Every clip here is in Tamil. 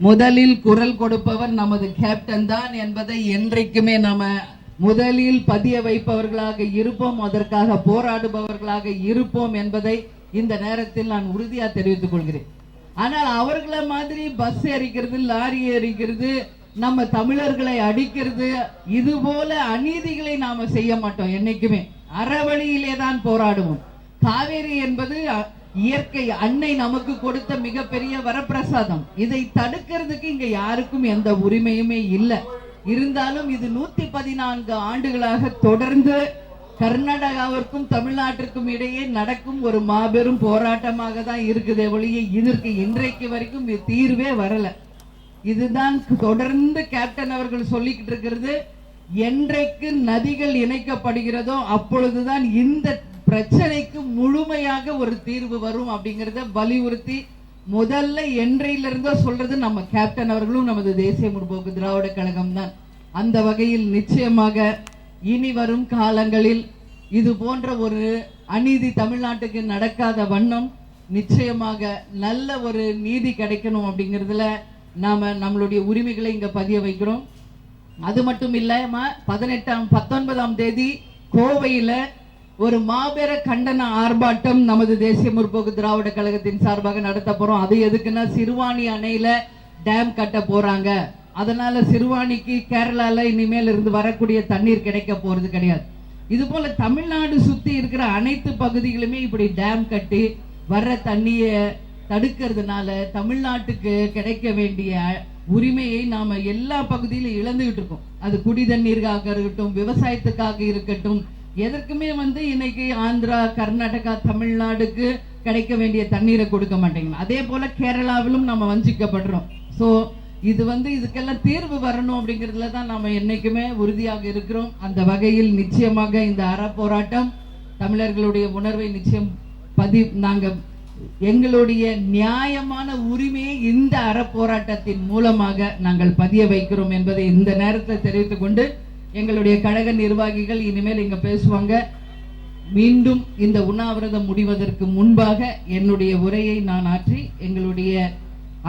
முதலில் குரல் கொடுப்பவர் நமது கேப்டன் தான் என்பதை என்றைக்குமே நாம முதலில் பதிய வைப்பவர்களாக இருப்போம், அதற்காக போராடுபவர்களாக இருப்போம் என்பதை இந்த நேரத்தில் நான் உறுதியா தெரிவித்துக் கொள்கிறேன். ஆனால் அவர்களை மாதிரி பஸ் எரிக்கிறது, லாரி எரிக்கிறது, நம்ம தமிழர்களை அடிக்கிறது, இது போல அநீதிகளை நாம செய்ய மாட்டோம். என்னைக்குமே அறவழியிலே தான் போராடுவோம். காவேரி என்பது இயற்கை அன்னை நமக்கு கொடுத்த மிகப்பெரிய வரப்பிரசாதம். இதை தடுக்கிறதுக்கு இங்க யாருக்கும் எந்த உரிமையுமே இல்லை. இருந்தாலும் இது 114 ஆண்டுகளாக தொடர்ந்து கர்நாடகாவிற்கும் தமிழ்நாட்டிற்கும் இடையே நடக்கும் ஒரு மாபெரும் போராட்டமாக தான் இருக்குதே ஒழிய இதற்கு இன்றைக்கு வரைக்கும் தீர்வே வரல. இதுதான் தொடர்ந்து கேப்டன் அவர்கள் சொல்லிக்கிட்டு இருக்கிறது. என்றைக்கு நதிகள் இணைக்கப்படுகிறதோ அப்பொழுதுதான் இந்த பிரச்சனைக்கு முழுமையாக ஒரு தீர்வு வரும் அப்படிங்கறத வலியுறுத்தி முதல்ல என்றையிலிருந்தோ சொல்றது நம்ம கேப்டன் அவர்களும் நமது தேசிய முற்போக்கு திராவிட கழகம் தான். அந்த வகையில் நிச்சயமாக இனி வரும் காலங்களில் இது போன்ற ஒரு அநீதி தமிழ்நாட்டுக்கு நடக்காத வண்ணம் நிச்சயமாக நல்ல ஒரு நீதி கிடைக்கணும் அப்படிங்கிறதுல நாம நம்மளுடைய உரிமைகளை இங்க பதிய வைக்கிறோம். அது மட்டும் இல்லாம 19ஆம் தேதி கோவையில ஒரு மாபெர கண்டன ஆர்ப்பாட்டம் நமது தேசிய முற்போக்கு திராவிட கழகத்தின் சார்பாக நடத்த போறோம். அது எதுக்குன்னா சிறுவாணி அணையில டேம் கட்ட போறாங்க. அதனால சிறுவாணிக்கு கேரளால இனிமேல் இருந்து வரக்கூடிய தண்ணீர் கிடைக்க போறது கிடையாது. இது போல தமிழ்நாடு சுத்தி இருக்கிற அனைத்து பகுதிகளுமே இப்படி டேம் கட்டி வர்ற தண்ணிய தடுக்கிறதுனால தமிழ்நாட்டுக்கு கிடைக்க வேண்டிய உரிமையை நாம எல்லா பகுதியிலும் இழந்துகிட்டு இருக்கோம். அது குடி தண்ணீருக்காக இருக்கட்டும், விவசாயத்துக்காக இருக்கட்டும், எதற்குமே இன்னைக்கு ஆந்திரா, கர்நாடகா, தமிழ்நாடுக்கு கிடைக்க வேண்டிய தண்ணீரை கொடுக்க மாட்டேங்க. அதே போல கேரளாவிலும் நம்ம வஞ்சிக்கப்படுறோம். சோ இது இதுக்கெல்லாம் தீர்வு வரணும் அப்படிங்கிறதுல தான் நாம என்னைக்குமே உறுதியாக இருக்கிறோம். அந்த வகையில் நிச்சயமாக இந்த அறப்போராட்டம் தமிழர்களுடைய உணர்வை நிச்சயம் நாங்க எங்களுடைய நியாயமான உரிமையை இந்த அறப்போராட்டத்தின் மூலமாக நாங்கள் பதிய வைக்கிறோம் என்பதை இந்த நேரத்தில் தெரிவித்துக் கொண்டு எங்களுடைய கழக நிர்வாகிகள் இனிமேல் இங்க பேசுவாங்க. மீண்டும் இந்த உண்ணாவிரதம் முடிவதற்கு முன்பாக என்னுடைய உரையை நான் ஆற்றி எங்களுடைய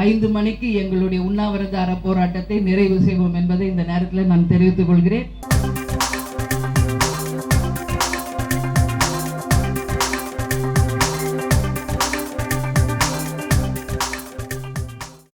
5 மணிக்கு எங்களுடைய உண்ணாவிரத அறப்போராட்டத்தை நிறைவு செய்வோம் என்பதை இந்த நேரத்தில் நான் தெரிவித்துக் கொள்கிறேன்.